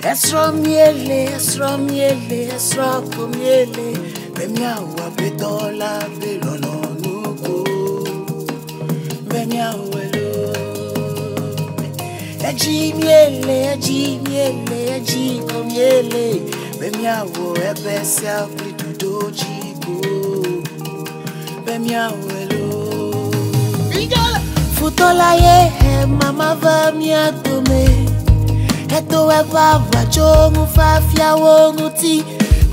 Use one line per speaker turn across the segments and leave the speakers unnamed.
Esro miele, Bemia wa betola belono nuko. Bemia welo. Eji miele, Bemia wo ebesia plidudo jigo. Bemia welo. Futola ye, mama va mia tome. Eto eva vajongu fafia wonguti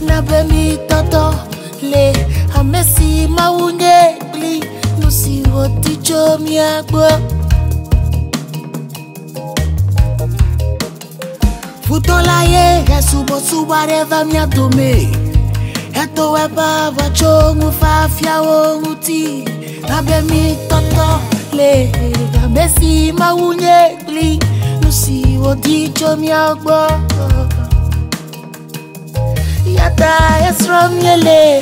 na bemi toto le amesi maunye gli nusi woti chomi agbo Futola ye esubo subareva mia tome Eto eva vajongu fafia wonguti na bemi toto le amesi maunye gli si wo di chomi agbo Yata esro miele